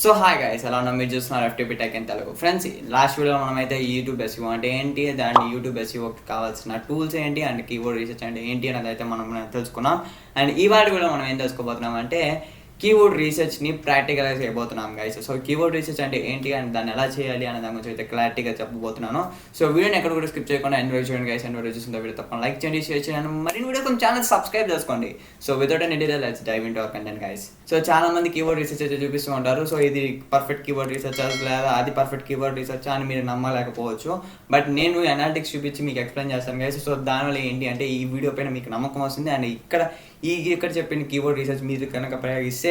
So hi guys, ఎలా ఉన్నా మీరు చూస్తున్నారు FTP tech in Telugu. Friends, last వీడియోలో మనమైతే యూట్యూబ్ ఎస్ఈఓ అంటే ఏంటి, దాని యూట్యూబ్ ఎస్ఈఓకి కావాల్సిన టూల్స్ ఏంటి అండ్ కీబోర్డ్ రీసెర్చ్ అంటే ఏంటి అనేది అయితే మనం తెలుసుకున్నాం. అండ్ ఇవాళ వీడియోలో మనం ఏం తెలుసుకోబోతున్నాం అంటే కీబోర్డ్ రీసెర్చ్ని ప్రాక్టికల్గా చేయబోతున్నాం గైస్. సో కీబోర్డ్ రీసెర్చ్ అంటే ఏంటి అండ్ దాన్ని ఎలా చేయాలి అనే దాని గురించి అయితే క్లారిటీగా చెప్పబోతున్నాను. సో వీడియోని ఎక్కడ కూడా స్కిప్ చేయకుండా ఎంజాయ్ చేయండి గైస్. అండ్ వీడియో చూసిన వీడియో తప్పకుండా లైక్ చేయండి, షేర్ చేయండి, మరిన్ని వీడియో కొంచెం ఛానల్ సబ్స్క్రైబ్ చేసుకోండి. So without any delay let's dive into our content guys. So చాలా మంది కీబోర్డ్ రీసెర్చ్ అయితే చూపిస్తూ ఉంటారు. సో ఇది పర్ఫెక్ట్ కీబోర్డ్ రీసెర్చ్ లేదా అది పర్ఫెక్ట్ కీబోర్డ్ రీసెర్చ్ అని మీరు నమ్మలేకపోవచ్చు. బట్ నేను అనాలిటిక్స్ చూపించి మీకు ఎక్స్ప్లెయిన్ చేస్తాను గైస్. సో దానివల్ల ఏంటి అంటే ఈ వీడియో పైన మీకు నమ్మకం వస్తుంది. అండ్ ఇక్కడ చెప్పిన కీబోర్డ్ రీసెర్చ్ మీరు కనుక ప్రయోగిస్తే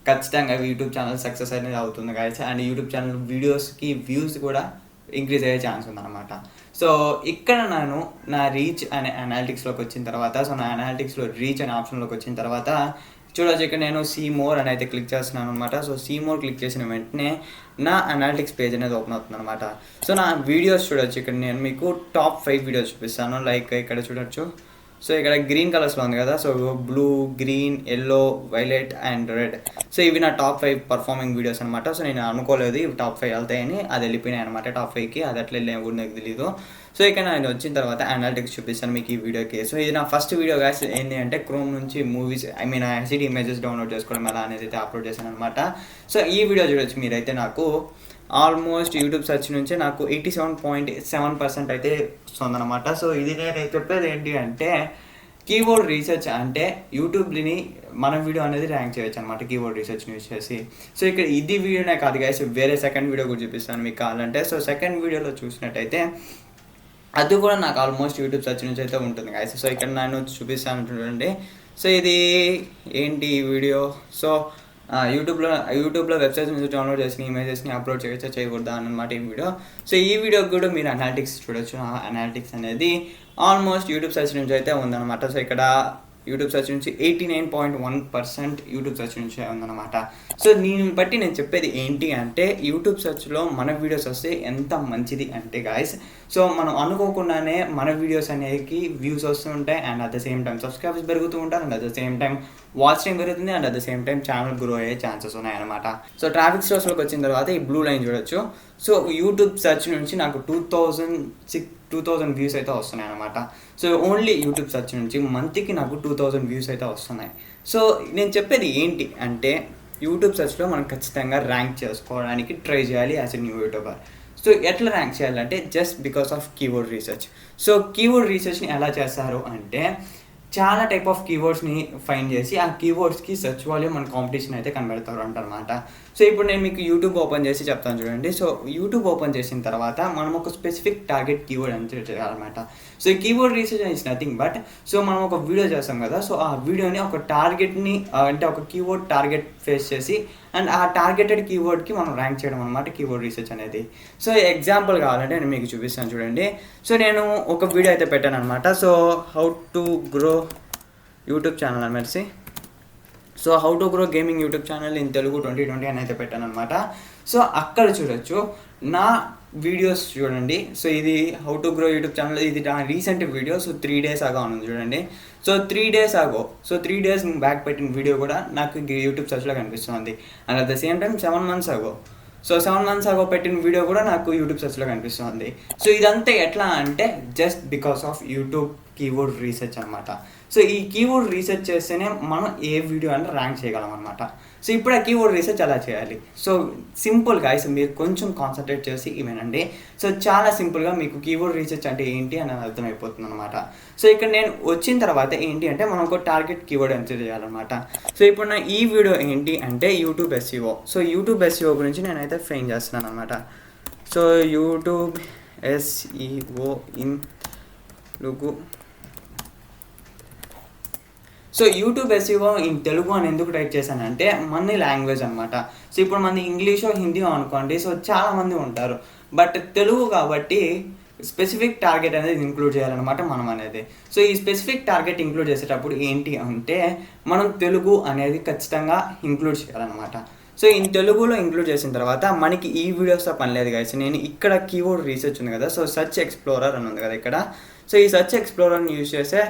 ఖచ్చితంగా యూట్యూబ్ ఛానల్ సక్సెస్ అనేది అవుతుంది గైస్. అండ్ యూట్యూబ్ ఛానల్ వీడియోస్కి వ్యూస్ కూడా ఇంక్రీజ్ అయ్యే ఛాన్స్ ఉందన్నమాట. సో ఇక్కడ నేను నా రీచ్ అనే అనాలిటిక్స్లోకి వచ్చిన తర్వాత, సో నా అనాలిటిక్స్లో రీచ్ అనే ఆప్షన్లోకి వచ్చిన తర్వాత చూడవచ్చు, ఇక్కడ నేను సీ మోర్ అని అయితే క్లిక్ చేస్తున్నాను అనమాట. సో సీ మోర్ క్లిక్ చేసిన వెంటనే నా అనాలిటిక్స్ పేజ్ అనేది ఓపెన్ అవుతుంది అనమాట. సో నా వీడియోస్ చూడవచ్చు, ఇక్కడ నేను మీకు టాప్ 5 వీడియోస్ చూపిస్తాను. లైక్ ఇక్కడ చూడొచ్చు, సో ఇక్కడ గ్రీన్ కలర్స్లో ఉంది కదా, so blue, green, yellow, violet and red. So ఇవి నా టాప్ 5 పర్ఫార్మింగ్ వీడియోస్ అనమాట. సో నేను అనుకోలేదు ఇవి టాప్ 5 వెళ్తాయని, అది వెళ్ళిపోయినాయి అనమాట టాప్ 5కి. అది అట్లా వెళ్ళినా కూడా నాకు తెలీదు. సో ఇక్కడ నేను వచ్చిన తర్వాత అనాలిటిక్స్ చూపిస్తాను మీకు ఈ వీడియోకి. సో ఇది నా ఫస్ట్ వీడియో గాస్. ఏంటి అంటే క్రోమ్ నుంచి మూవీస్ హెచ్డి ఇమేజెస్ డౌన్లోడ్ చేసుకోవడం ఎలా అనేది అయితే అప్లోడ్ చేశాను అనమాట. సో ఈ వీడియో చూడొచ్చు మీరైతే, నాకు ఆల్మోస్ట్ యూట్యూబ్ సెర్చ్ నుంచి నాకు 87.7% అయితే వస్తుందన్నమాట. సో ఇది నేను చెప్పేది ఏంటి అంటే కీబోర్డ్ రీసెర్చ్ అంటే యూట్యూబ్ని మన వీడియో అనేది ర్యాంక్ చేయొచ్చు అనమాట కీబోర్డ్ రీసెర్చ్ని యూజ్ చేసి. సో ఇక్కడ ఇది వీడియోనే కాదు గైస్, వేరే సెకండ్ వీడియో కూడా చూపిస్తాను మీకు కావాలంటే. సో సెకండ్ వీడియోలో చూసినట్టయితే అది కూడా నాకు ఆల్మోస్ట్ యూట్యూబ్ సెర్చ్ నుంచి అయితే ఉంటుంది గైస్. సో ఇక్కడ నేను చూపిస్తాను చూడండి. సో ఇది ఏంటి ఈ వీడియో, సో యూట్యూబ్లో వెబ్సైట్స్ నుంచి డౌన్లోడ్ చేసిన ఇమేజెస్ని అప్లోడ్ చేయొచ్చా చేయకూడదా అన్నమాట ఈ వీడియో. సో ఈ వీడియోకి కూడా మీరు అనాలిటిక్స్ చూడొచ్చు. అనాలిటిక్స్ అనేది ఆల్మోస్ట్ యూట్యూబ్ సెర్చ్ నుంచి అయితే ఉందన్నమాట. సో ఇక్కడ యూట్యూబ్ సెర్చ్ నుంచి 89.1% యూట్యూబ్ సెర్చ్ నుంచి ఉందన్నమాట. సో దీన్ని బట్టి నేను చెప్పేది ఏంటి అంటే యూట్యూబ్ సెర్చ్లో మన వీడియోస్ వస్తే ఎంత మంచిది అంటే గాయస్, సో మనం అనుకోకుండానే మన వీడియోస్ అనేవి వ్యూస్ వస్తూ ఉంటాయి. And at the same time subscribers పెరుగుతూ ఉంటారు. And at the same time watch time పెరుగుతుంది. And at the same time channel grow అయ్యే ఛాన్సెస్ ఉన్నాయన్నమాట. సో ట్రాఫిక్ స్టోర్స్లోకి వచ్చిన తర్వాత ఈ బ్లూ లైన్ చూడొచ్చు. సో యూట్యూబ్ సెర్చ్ నుంచి నాకు 2000 వ్యూస్ అయితే వస్తున్నాయి అనమాట. సో ఓన్లీ యూట్యూబ్ సెర్చ్ నుంచి మంత్కి నాకు 2000 వ్యూస్ అయితే వస్తున్నాయి. సో నేను చెప్పేది ఏంటి అంటే యూట్యూబ్ సెర్చ్లో మనం ఖచ్చితంగా ర్యాంక్ చేసుకోవడానికి ట్రై చేయాలి as a new YouTuber. So ఎట్లా ర్యాంక్ చేయాలంటే just because of keyboard research. So keyboard రీసెర్చ్ని ఎలా చేస్తారు అంటే చాలా టైప్ ఆఫ్ కీబోర్డ్స్ని ఫైండ్ చేసి ఆ కీబోర్డ్స్కి సెర్చ్ వాల్యూమ్ మన కాంపిటీషన్ అయితే కనబెడతారు అంటారనమాట. సో ఇప్పుడు నేను మీకు యూట్యూబ్ ఓపెన్ చేసి చెప్తాను చూడండి. సో యూట్యూబ్ ఓపెన్ చేసిన తర్వాత మనం ఒక స్పెసిఫిక్ టార్గెట్ కీబోర్డ్ అని చేయాలన్నమాట. సో ఈ keyboard research is nothing but, so మనం ఒక వీడియో చేస్తాం కదా, సో ఆ వీడియోని ఒక టార్గెట్ని అంటే ఒక కీబోర్డ్ టార్గెట్ ఫేస్ చేసి అండ్ ఆ టార్గెటెడ్ కీబోర్డ్కి మనం ర్యాంక్ చేయడం అనమాట కీబోర్డ్ రీసెర్చ్ అనేది. సో ఎగ్జాంపుల్ కావాలంటే నేను మీకు చూపిస్తాను చూడండి. సో నేను ఒక వీడియో అయితే పెట్టాను అనమాట. So how to grow YouTube channel అనేసి, so how to grow gaming YouTube channel in Telugu 2020 అని అయితే పెట్టాను అనమాట. సో అక్కడ చూడొచ్చు నా వీడియోస్ చూడండి. సో ఇది how to grow YouTube channel, ఇది నా రీసెంట్ వీడియో. సో 3 days ఆగా ఉంది చూడండి. సో 3 days ఆగో, సో 3 days బ్యాక్ పెట్టిన వీడియో కూడా నాకు యూట్యూబ్ సెర్చ్లో కనిపిస్తుంది. And at the same time 7 months ఆగో, సో 7 months ఆగో పెట్టిన వీడియో కూడా నాకు యూట్యూబ్ సెర్చ్లో కనిపిస్తుంది. సో ఇదంతా ఎట్లా అంటే just because of YouTube keyboard research అనమాట. సో ఈ కీబోర్డ్ రీసెర్చ్ చేస్తేనే మనం ఏ వీడియో అంటే ర్యాంక్ చేయగలం అనమాట. సో ఇప్పుడు ఆ కీబోర్డ్ రీసెర్చ్ ఎలా చేయాలి? సో సింపుల్ గైస్, మీరు కొంచెం కాన్సన్ట్రేట్ చేసి ఇవేనండి. సో చాలా సింపుల్గా మీకు కీబోర్డ్ రీసెర్చ్ అంటే ఏంటి అని అర్థమైపోతుంది అనమాట. సో ఇక్కడ నేను వచ్చిన తర్వాత ఏంటి అంటే మనం ఒక టార్గెట్ కీబోర్డ్ ఎంటర్ చేయాలన్నమాట. సో ఇప్పుడు నా ఈ వీడియో ఏంటి అంటే YouTube SEO. So YouTube SEO గురించి నేనైతే ఫ్రేమ్ చేస్తున్నాను అనమాట. So YouTube SEO in Telugu. So YouTube SEO in Telugu అని ఎందుకు టైప్ చేశానంటే మన లాంగ్వేజ్ అనమాట. సో ఇప్పుడు మన ఇంగ్లీషో హిందీయో అనుకోండి, సో చాలామంది ఉంటారు. బట్ తెలుగు కాబట్టి స్పెసిఫిక్ టార్గెట్ అనేది ఇంక్లూడ్ చేయాలన్నమాట మనం అనేది. సో ఈ స్పెసిఫిక్ టార్గెట్ ఇంక్లూడ్ చేసేటప్పుడు ఏంటి అంటే మనం తెలుగు అనేది ఖచ్చితంగా ఇంక్లూడ్ చేయాలన్నమాట. సో ఈ తెలుగులో ఇంక్లూడ్ చేసిన తర్వాత మనకి ఈ వీడియోస్తో పని లేదు గైస్. నేను ఇక్కడ కీబోర్డ్ రీసెర్చ్ ఉంది కదా, సో సెర్చ్ ఎక్స్ప్లోరర్ అని ఉంది కదా ఇక్కడ. సో ఈ సెర్చ్ ఎక్స్ప్లోరర్ని యూజ్ చేస్తే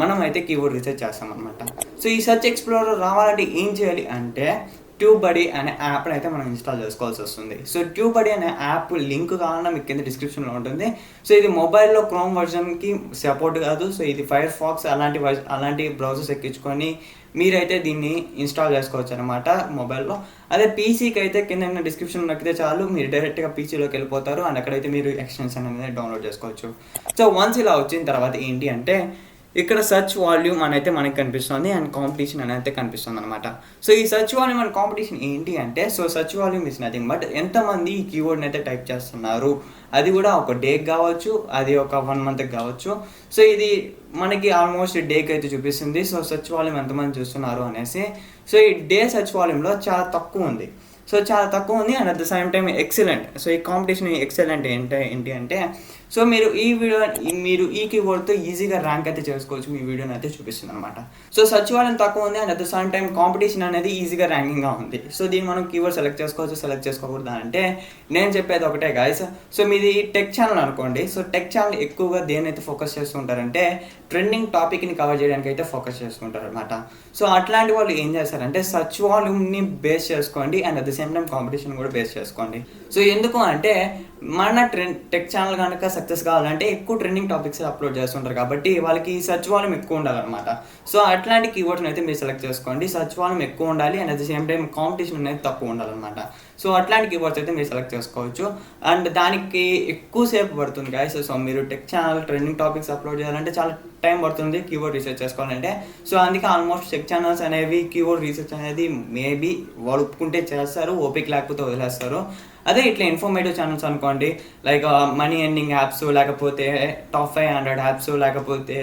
మనం అయితే కీబోర్డ్ రీసెర్చ్ చేస్తాం అనమాట. సో ఈ సెర్చ్ ఎక్స్ప్లోరర్ రావాలంటే ఏం చేయాలి అంటే ట్యూబడీ అనే యాప్ని అయితే మనం ఇన్స్టాల్ చేసుకోవాల్సి వస్తుంది. సో ట్యూబడీ అనే యాప్ లింక్ కావాలన్నా మీకు కింద డిస్క్రిప్షన్లో ఉంటుంది. సో ఇది మొబైల్లో క్రోమ్ వర్జన్కి సపోర్ట్ కాదు. సో ఇది ఫైర్ ఫాక్స్ అలాంటి బ్రౌజర్స్ ఎక్కించుకొని మీరైతే దీన్ని ఇన్స్టాల్ చేసుకోవచ్చు అనమాట మొబైల్లో. అదే పీసీకి అయితే కింద డిస్క్రిప్షన్ నొక్కితే చాలు, మీరు డైరెక్ట్గా పీసీలోకి వెళ్ళిపోతారు అండ్ అక్కడైతే మీరు ఎక్స్టెన్షన్ అనేది డౌన్లోడ్ చేసుకోవచ్చు. సో వన్స్ ఇలా వచ్చిన తర్వాత ఏంటి అంటే ఇక్కడ సర్చ్ వాల్యూమ్ అని అయితే మనకి కనిపిస్తుంది అండ్ కాంపిటీషన్ అని అయితే కనిపిస్తుంది అనమాట. సో ఈ సర్చ్ వాల్యూమ్ అండ్ కాంపిటీషన్ ఏంటి అంటే, so search volume is nothing but ఎంతమంది ఈ కీవర్డ్ని అయితే టైప్ చేస్తున్నారు, అది కూడా ఒక డేకి కావచ్చు, అది ఒక 1 మంత్కి కావచ్చు. సో ఇది మనకి ఆల్మోస్ట్ డేకి అయితే చూపిస్తుంది. సో సర్చ్ వాల్యూమ్ ఎంతమంది చూస్తున్నారు అనేసి. సో ఈ డే సర్చ్ వాల్యూమ్లో చాలా తక్కువ ఉంది. And at the same time excellent. So ఈ కాంపిటీషన్ ఎక్సలెంట్ ఏంటి అంటే, సో మీరు ఈ కీవర్డ్తో ఈజీగా ర్యాంక్ అయితే చేసుకోవచ్చు. మీ వీడియోని అయితే చూపిస్తుంది అనమాట. సో సర్చ్ వాల్యూమ్ తక్కువ ఉంది and at the same time competition అనేది ఈజీగా ర్యాంకింగ్గా ఉంది. సో దీన్ని మనం కీవర్డ్ సెలెక్ట్ చేసుకోకూడదు అంటే నేను చెప్పేది ఒకటే గాయస్. సో మీది టెక్ ఛానల్ అనుకోండి. సో టెక్ ఛానల్ ఎక్కువగా దేనైతే ఫోకస్ చేస్తుంటారంటే ట్రెండింగ్ టాపిక్ని కవర్ చేయడానికి అయితే ఫోకస్ చేసుకుంటారు అనమాట. సో అట్లాంటి వాళ్ళు ఏం చేస్తారంటే సర్చ్ వాల్యూమ్ని బేస్ చేసుకోండి and at the same time competition కూడా బేస్ చేసుకోండి. సో ఎందుకు అంటే మన టెక్ ఛానల్ కనుక సక్సెస్ కావాలంటే ఎక్కువ ట్రెండింగ్ టాపిక్స్ అప్లోడ్ చేస్తుంటారు కాబట్టి వాళ్ళకి సర్చ్ వాల్యూమ్ ఎక్కువ ఉండాలన్నమాట. సో అట్లాంటి కీవర్డ్ని అయితే మీరు సెలెక్ట్ చేసుకోండి. సర్చ్ వాల్యూమ్ ఎక్కువ ఉండాలి and at the same time competition అనేది తక్కువ ఉండాలన్నమాట. సో అట్లాంటి కీవర్డ్స్ అయితే మీరు సెలెక్ట్ చేసుకోవచ్చు అండ్ దానికి ఎక్కువసేపు పడుతుంది గాయస్. సో మీరు tech channel trending topics upload చేయాలంటే చాలా టైం పడుతుంది కీవర్డ్ రీసెర్చ్ చేసుకోవాలంటే. సో అందుకే ఆల్మోస్ట్ టెక్ ఛానల్స్ అనేవి కీవర్డ్ రీసెర్చ్ అనేది మేబీ వాళ్ళు ఒప్పుకుంటే చేస్తారు, ఓపిక లేకపోతే వదిలేస్తారు. అదే ఇట్లా ఇన్ఫర్మేటివ్ ఛానల్స్ అనుకోండి, లైక్ మనీ ఎర్నింగ్ యాప్స్, లేకపోతే టాప్ 500 యాప్స్, లేకపోతే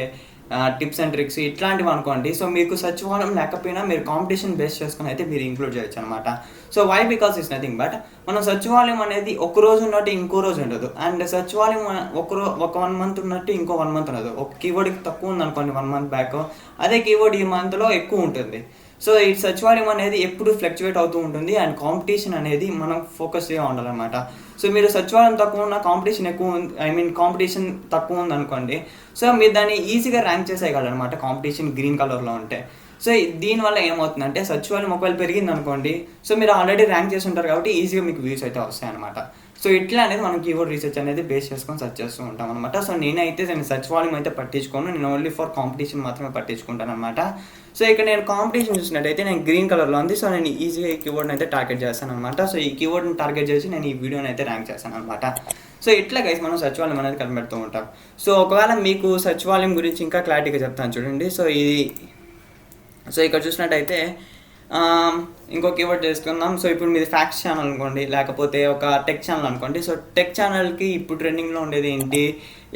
టిప్స్ అండ్ ట్రిక్స్ ఇట్లాంటివి అనుకోండి. సో మీకు సర్చ్ వాల్యూమ్ లేకపోయినా మీరు కాంపిటీషన్ బేస్ చేసుకుని అయితే మీరు ఇంక్లూడ్ చేయొచ్చు అనమాట. So why because it's nothing but మనం సర్చ్ వాల్యూమ్ అనేది ఒక రోజు ఉన్నట్టు ఇంకో రోజు ఉండదు అండ్ సర్చ్ వాల్యూమ్ ఒక 1 మంత్ ఉన్నట్టు ఇంకో 1 మంత్ ఉండదు. ఒక కీవర్డ్కి తక్కువ ఉంది అనుకోండి 1 మంత్ బ్యాక్, అదే కీవర్డ్ ఈ మంత్లో ఎక్కువ ఉంటుంది. సో ఈ సర్చ్ వాల్యూమ్ అనేది ఎప్పుడు ఫ్లక్చువేట్ అవుతూ ఉంటుంది అండ్ కాంపిటీషన్ అనేది మనం ఫోకస్గా ఉండాలన్నమాట. సో మీరు సర్చ్ వాల్యూమ్ తక్కువ ఉన్న కాంపిటీషన్ ఎక్కువ ఉంది, కాంపిటీషన్ తక్కువ ఉంది అనుకోండి. సో మీరు దాన్ని ఈజీగా ర్యాంక్ చేసేయగలరనమాట కాంపిటీషన్ గ్రీన్ కలర్లో ఉంటే. సో దీనివల్ల ఏమవుతుందంటే సర్చ్ వాల్యూమ్ ఒకవేళ పెరిగింది అనుకోండి, సో మీరు ఆల్రెడీ ర్యాంక్ చేసి ఉంటారు కాబట్టి ఈజీగా మీకు వ్యూస్ అయితే వస్తాయి అనమాట. సో ఇట్లా అనేది మనం కీవర్డ్ రీసెర్చ్ అనేది బేస్ చేసుకొని సెర్చ్ చేస్తూ ఉంటాం అనమాట. సో నేను సర్చ్ వాల్యూమ్ అయితే పట్టించుకోను, నేను ఓన్లీ ఫర్ కాంపిటీషన్ మాత్రమే పట్టించుకుంటాను అనమాట. సో ఇక్కడ నేను కాంపిటీషన్ చూసినట్టయితే నేను గ్రీన్ కలర్లో ఉంది. సో నేను ఈజీగా ఈ కీవర్డ్ని అయితే టార్గెట్ చేస్తాను అనమాట. సో ఈ కీవర్డ్ని టార్గెట్ చేసి నేను ఈ వీడియోని అయితే ర్యాంక్ చేస్తాను అనమాట. సో ఇట్లా గైస్ మనం సర్చ్ వాల్యూమ్ అనేది కనిపెడుతూ ఉంటాం. సో ఒకవేళ మీకు సర్చ్ వాల్యూమ్ గురించి ఇంకా క్లారిటీగా చెప్తాను చూడండి. సో ఇక్కడ చూసినట్టయితే ఇంకో కీవర్డ్ చేసుకుందాం. సో ఇప్పుడు మీది ఫ్యాక్ట్స్ ఛానల్ అనుకోండి, లేకపోతే ఒక టెక్ ఛానల్ అనుకోండి. సో టెక్ ఛానల్కి ఇప్పుడు ట్రెండింగ్లో ఉండేది ఏంటి,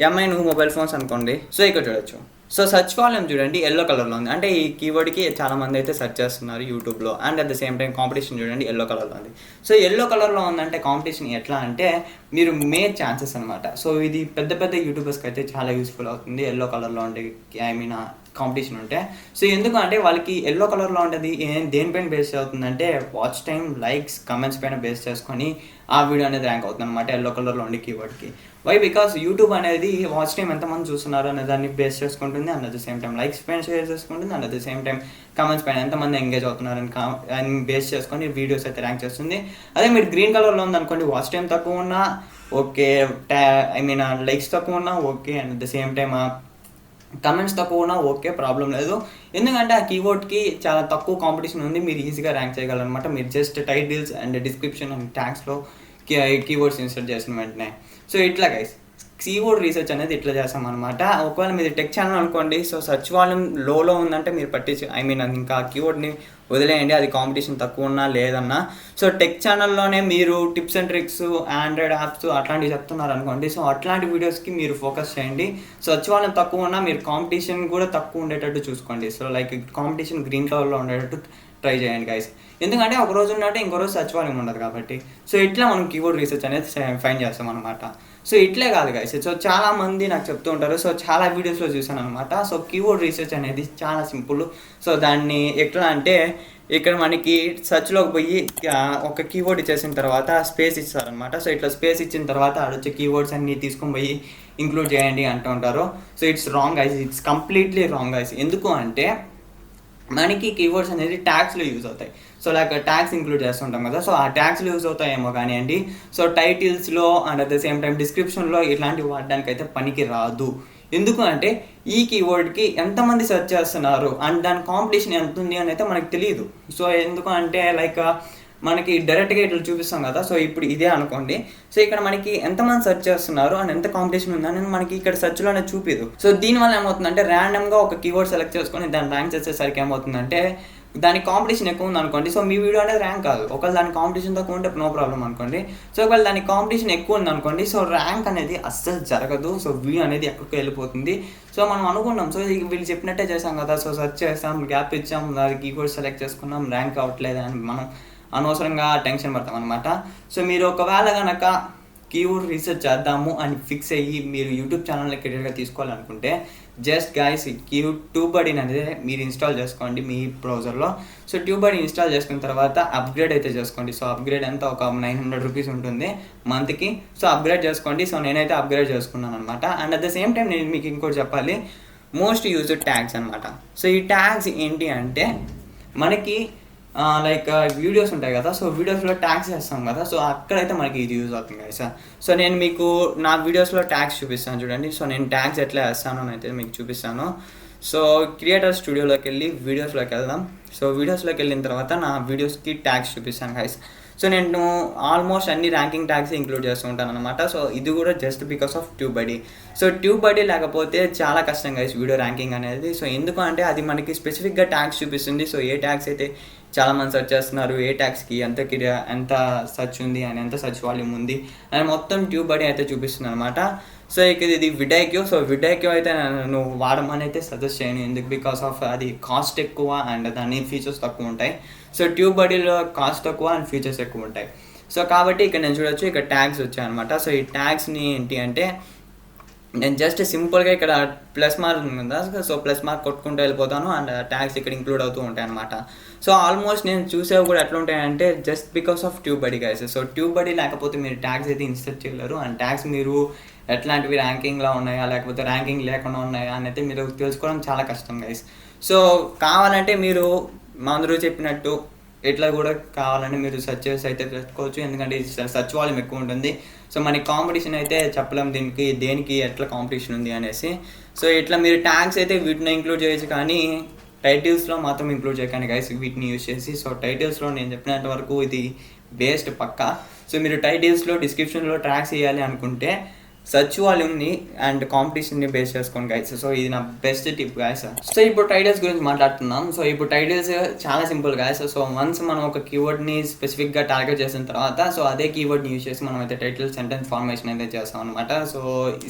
ఎంఐ నువ్వు మొబైల్ ఫోన్స్ అనుకోండి. సో ఇక్కడ చూడొచ్చు. సో సర్చ్ వాల్యూమ్ చూడండి ఎల్లో కలర్లో ఉంది, అంటే ఈ కీవర్డ్కి చాలామంది అయితే సెర్చ్ చేస్తున్నారు యూట్యూబ్లో. And at the same time competition చూడండి ఎల్లో కలర్లో ఉంది. సో ఎల్లో కలర్లో ఉందంటే కాంపిటీషన్ ఎట్లా అంటే మీరు మేక్ ఛాన్సెస్ అనమాట. సో ఇది పెద్ద యూట్యూబర్స్కి అయితే చాలా యూస్ఫుల్ అవుతుంది ఎల్లో కలర్లో ఉండే కాంపిటీషన్ ఉంటే. సో ఎందుకంటే వాళ్ళకి ఎల్లో కలర్లో ఉంటుంది దేనిపైన బేస్ అవుతుందంటే వాచ్ టైం, లైక్స్, కమెంట్స్ పైన బేస్ చేసుకొని ఆ వీడియో అనేది ర్యాంక్ అవుతుంది అనమాట ఎల్లో కలర్లో ఉండే కీవర్డ్కి. వై బికాస్ యూట్యూబ్ అనేది వాచ్ టైం ఎంతమంది చూస్తున్నారు అనే దాన్ని బేస్ చేసుకుంటుంది, and at the same time likes పైన షేర్ చేసుకుంటుంది, and at the same time comments పైన ఎంతమంది ఎంగేజ్ అవుతున్నారు అని బేస్ చేసుకొని వీడియోస్ అయితే ర్యాంక్ చేస్తుంది. అదే మీరు గ్రీన్ కలర్లో ఉందనుకోండి, వాచ్ టైం తక్కువ ఉన్నా ఓకే, లైక్స్ తక్కువ ఉన్నా okay, and at the same time comments తక్కువ ఉన్నా ఓకే, ప్రాబ్లం లేదు. ఎందుకంటే ఆ కీవర్డ్కి చాలా తక్కువ కాంపిటీషన్ ఉంది, మీరు ఈజీగా ర్యాంక్ చేయగలరనమాట. మీరు just titles and description and ట్యాగ్స్లో కీవర్డ్స్ ఇన్సర్ట్ చేసిన వెంటనే. సో ఇట్లా గైస్ కీవర్డ్ రీసెర్చ్ అనేది ఇట్లా చేస్తామన్నమాట. ఒకవేళ మీరు టెక్ ఛానల్ అనుకోండి, సో సర్చ్ వాల్యూమ్ లోలో ఉందంటే మీరు ఇంకా కీవర్డ్ని వదిలేయండి, అది కాంపిటీషన్ తక్కువ ఉన్నా లేదన్నా. సో టెక్ ఛానల్లోనే మీరు tips and tricks, Android apps అట్లాంటివి చెప్తున్నారు అనుకోండి, సో అట్లాంటి వీడియోస్కి మీరు ఫోకస్ చేయండి. సర్చ్ వాల్యూమ్ తక్కువ ఉన్నా మీరు కాంపిటీషన్ కూడా తక్కువ ఉండేటట్టు చూసుకోండి. సో లైక్ కాంపిటీషన్ గ్రీన్ కలర్లో ఉండేటట్టు ట్రై చేయండి గైస్. ఎందుకంటే ఒక రోజు ఉన్నట్టు ఇంకో రోజు సర్చ్ వాల్యూమ్ ఉండదు కాబట్టి. సో ఇట్లా మనం కీవర్డ్ రీసెర్చ్ అనేది ఫైండ్ చేస్తాం అనమాట. సో ఇట్లే కాదు గైస్, సో చాలామంది నాకు చెప్తూ ఉంటారు, సో చాలా వీడియోస్లో చూసాను అనమాట. సో కీవర్డ్ రీసెర్చ్ అనేది చాలా సింపుల్. సో దాన్ని ఎట్లా అంటే ఇక్కడ మనకి సర్చ్లోకి పోయి ఒక కీవర్డ్ ఇచ్చేసిన తర్వాత స్పేస్ ఇస్తారనమాట. సో ఇట్లా స్పేస్ ఇచ్చిన తర్వాత ఆడొచ్చే కీవర్డ్స్ అన్ని తీసుకొని పోయి ఇంక్లూడ్ చేయండి అంటూ ఉంటారు. So it's wrong guys, it's completely wrong guys. ఎందుకు అంటే మనకి కీవర్డ్స్ అనేది ట్యాగ్స్లో యూజ్ అవుతాయి. సో లైక్ ట్యాగ్స్ ఇంక్లూడ్ చేస్తుంటాం కదా, సో ఆ ట్యాగ్స్లో యూజ్ అవుతాయేమో కానివ్వండి. సో టైటిల్స్లో and at the same time డిస్క్రిప్షన్లో ఇట్లాంటివి వాడడానికి అయితే పనికి రాదు. ఎందుకు అంటే ఈ కీవర్డ్కి ఎంతమంది సెర్చ్ చేస్తున్నారు అండ్ దాని కాంపిటీషన్ ఎంత ఉంది అని అయితే మనకు తెలియదు. సో ఎందుకు అంటే లైక్ మనకి డైరెక్ట్గా ఇట్లా చూపిస్తాం కదా, సో ఇప్పుడు ఇదే అనుకోండి. సో ఇక్కడ మనకి ఎంతమంది సెర్చ్ చేస్తున్నారు అండ్ ఎంత కాంపిటీషన్ ఉందని మనకి ఇక్కడ సెర్చ్లోనే చూపిదు. సో దీనివల్ల ఏమవుతుందంటే ర్యాండమ్గా ఒక కీవర్డ్ సెలెక్ట్ చేసుకొని దాన్ని ర్యాంక్ చేసేసరికి ఏమవుతుందంటే దాని కాంపిటీషన్ ఎక్కువ ఉంది అనుకోండి, సో మీ వీడియో అనేది ర్యాంక్ కాదు. ఒకవేళ దాని కాంపిటీషన్ తక్కువ ఉంటే నో ప్రాబ్లం అనుకోండి. సో ఒకవేళ దాని కాంపిటీషన్ ఎక్కువ ఉంది అనుకోండి, సో ర్యాంక్ అనేది అస్సలు జరగదు. సో వీడియో అనేది ఎక్కడికి వెళ్ళిపోతుంది. సో మనం అనుకున్నాం, సో వీళ్ళు చెప్పినట్టే చేసాం కదా, సో సెర్చ్ చేస్తాం, గ్యాప్ ఇచ్చాం, దాని కీవర్డ్ సెలెక్ట్ చేసుకున్నాం, ర్యాంక్ అవ్వట్లేదు అని మనం అనవసరంగా టెన్షన్ పడతాం అనమాట. సో మీరు ఒకవేళ కనుక కీవర్డ్ రీసెర్చ్ చేద్దాము అని ఫిక్స్ అయ్యి మీరు యూట్యూబ్ ఛానల్ని కెరీర్గా తీసుకోవాలనుకుంటే జస్ట్ గైస్ ట్యూబర్డీ అనేది మీరు ఇన్స్టాల్ చేసుకోండి మీ బ్రౌజర్లో. సో ట్యూబర్డీ ఇన్స్టాల్ చేసుకున్న తర్వాత అప్గ్రేడ్ అయితే చేసుకోండి. సో అప్గ్రేడ్ అంతా ఒక 900 రూపీస్ ఉంటుంది మంత్కి. సో అప్గ్రేడ్ చేసుకోండి. సో నేనైతే అప్గ్రేడ్ చేసుకున్నాను అనమాట. And at the same time నేను మీకు ఇంకోటి చెప్పాలి, మోస్ట్ యూజ్డ్ ట్యాగ్స్ అనమాట. సో ఈ ట్యాగ్స్ ఏంటి అంటే మనకి లైక్ వీడియోస్ ఉంటాయి కదా, సో వీడియోస్లో ట్యాగ్స్ వేస్తాం కదా, సో అక్కడైతే మనకి ఇది యూజ్ అవుతుంది కదా సార్. సో నేను మీకు నా వీడియోస్లో ట్యాగ్స్ చూపిస్తాను చూడండి. సో నేను ట్యాగ్స్ ఎట్లా వేస్తాను అని అయితే మీకు చూపిస్తాను. సో క్రియేటర్ స్టూడియోలోకి వెళ్ళి వీడియోస్లోకి వెళ్దాం. సో వీడియోస్లోకి వెళ్ళిన తర్వాత నా వీడియోస్కి ట్యాగ్స్ చూపిస్తాను గైస్. సో నేను ఆల్మోస్ట్ అన్ని ర్యాంకింగ్ ట్యాగ్స్ ఇంక్లూడ్ చేస్తూ ఉంటాను అనమాట. సో ఇది కూడా just because of ట్యూబర్డీ. So TubeBuddy లేకపోతే చాలా కష్టం గైస్ వీడియో ర్యాంకింగ్ అనేది. సో ఎందుకు అంటే అది మనకి స్పెసిఫిక్గా ట్యాగ్స్ చూపిస్తుంది. సో ఏ ట్యాగ్స్ అయితే చాలామంది సెర్చ్ చేస్తున్నారు, ఏ ట్యాగ్స్కి ఎంత సెర్చ్ ఉంది అని, ఎంత సెర్చ్ వాల్యూమ్ ఉంది అని మొత్తం ట్యూబర్డీ అయితే చూపిస్తుంది అనమాట. సో ఇక ఇది విడైక్యూ. సో విడైక్యూ అయితే నేను వాడమని అయితే సజెస్ట్ చేయను. ఎందుకు బికాస్ ఆఫ్ అది కాస్ట్ ఎక్కువ అండ్ దాని ఫీచర్స్ తక్కువ ఉంటాయి. సో ట్యూబర్డీలో కాస్ట్ తక్కువ అండ్ ఫీచర్స్ ఎక్కువ ఉంటాయి. సో కాబట్టి ఇక్కడ నేను చూడొచ్చు, ఇక్కడ ట్యాగ్స్ వచ్చాయన్నమాట. సో ఈ ట్యాగ్స్ని ఏంటి అంటే నేను జస్ట్ సింపుల్గా ఇక్కడ ప్లస్ మార్క్ ఉంది కదా, సో ప్లస్ మార్క్ కొట్టుకుంటూ వెళ్ళిపోతాను అండ్ ట్యాగ్స్ ఇక్కడ ఇంక్లూడ్ అవుతూ ఉంటాయి అనమాట. సో ఆల్మోస్ట్ నేను చూసేవి కూడా ఎట్లా ఉంటాయంటే just because of TubeBuddy guys. So TubeBuddy లేకపోతే మీరు ట్యాగ్స్ అయితే ఇన్సర్ట్ చేయలేరు. అండ్ ట్యాగ్స్ మీరు ఎట్లాంటివి ర్యాంకింగ్లో ఉన్నాయా లేకపోతే ర్యాంకింగ్ లేకుండా ఉన్నాయా అని అయితే మీరు తెలుసుకోవడం చాలా కష్టం గైస్. సో కావాలంటే మీరు మా అందరూ చెప్పినట్టు ఇట్లా కూడా కావాలని మీరు సెర్చ్ చేసి అయితే పెట్టుకోవచ్చు. ఎందుకంటే సెర్చ్ వాల్యూమ్ ఎక్కువ ఉంటుంది. సో మనకి కాంపిటీషన్ అయితే చెప్పలేం దేనికి ఎట్లా కాంపిటీషన్ ఉంది అనేసి. సో ఇట్లా మీరు ట్యాగ్స్ అయితే వీటిని ఇంక్లూడ్ చేయొచ్చు, కానీ టైటిల్స్లో మాత్రం ఇంక్లూడ్ చేయకండి గైస్ వీటిని యూజ్ చేసి. సో టైటిల్స్లో నేను చెప్పినంత వరకు ఇది బేస్డ్ పక్కా. సో మీరు టైటిల్స్లో డిస్క్రిప్షన్లో ట్యాగ్స్ వేయాలి అనుకుంటే సెర్చ్ వాల్యూమ్ని అండ్ కాంపిటీషన్ని బేస్ చేసుకోండి గైస్. సో ఇది నా బెస్ట్ టిప్ గైస్. సో ఇప్పుడు టైటిల్స్ గురించి మాట్లాడుతున్నాం. సో ఇప్పుడు టైటిల్స్ చాలా సింపుల్ గైస్. సో వన్స్ మనం ఒక కీవర్డ్ని స్పెసిఫిక్గా టార్గెట్ చేసిన తర్వాత సో అదే కీవర్డ్ని యూజ్ చేసి మనం అయితే టైటిల్ సెంటెన్స్ ఫార్మేషన్ అయితే చేస్తాం అనమాట. So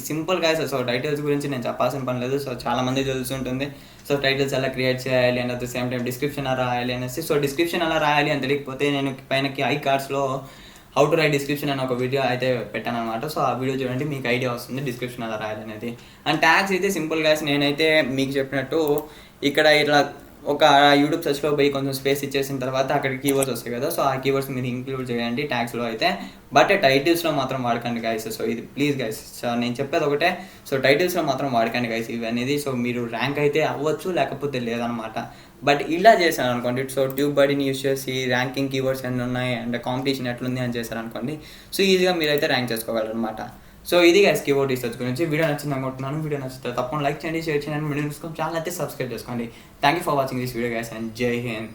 simple guys. So titles గురించి నేను చెప్పాల్సిన పని లేదు. సో చాలా మంది తెలుసుంటుంది. సో టైటిల్స్ ఎలా క్రియేట్ చేయాలి and at the same time description ఎలా రాయాలి అనేసి. సో డిస్క్రిప్షన్ ఎలా రాయాలి అని తెలియకపోతే నేను పైనకి ఐ కార్డ్స్లో హౌ టు రైట్ డిస్క్రిప్షన్ అని ఒక వీడియో అయితే పెట్టాను అనమాట. సో ఆ వీడియో చూడండి, మీకు ఐడియా వస్తుంది డిస్క్రిప్షన్ ఎలా రాయాలి అనేది. అండ్ ట్యాగ్స్ అయితే సింపుల్గా నేనైతే మీకు చెప్పినట్టు ఇక్కడ ఇట్లా ఒక యూట్యూబ్ సెర్చ్లో పోయి కొంచెం స్పేస్ ఇచ్చేసిన తర్వాత అక్కడ కీవర్డ్స్ వస్తాయి కదా, సో ఆ కీవర్డ్స్ మీరు ఇంక్లూడ్ చేయండి ట్యాగ్స్లో అయితే. బట్ టైటిల్స్లో మాత్రం వాడకండి గైస్. సో ఇది ప్లీజ్ గైస్, సో నేను చెప్పేది ఒకటే, సో టైటిల్స్లో మాత్రం వాడకండి గైస్ ఇవి అనేది. సో మీరు ర్యాంక్ అయితే అవ్వచ్చు లేకపోతే లేదనమాట. బట్ ఇలా చేశాను అనుకోండి, సో ట్యూబర్డీని యూజ్ చేసి ర్యాంకింగ్ కీవర్డ్స్ ఎన్ని ఉన్నాయి అండ్ కాంపిటీషన్ ఎట్లుంది అని చేశారు అనుకోండి, సో ఈజీగా మీరైతే ర్యాంక్ చేసుకోగలరు అనమాట. సో ఇది గైస్ కీవర్డ్ రీసెర్చ్ గురించి. వీడియో నచ్చింది అనుకుంటున్నాను. వీడియో నచ్చితే తప్పకుండా లైక్ చేయండి, షేర్ చేయండి, వీడియో చూసుకొని ఛానల్ అయితే సబ్స్క్రైబ్ చేసుకోండి. Thank you for watching this video guys and జై హింద్.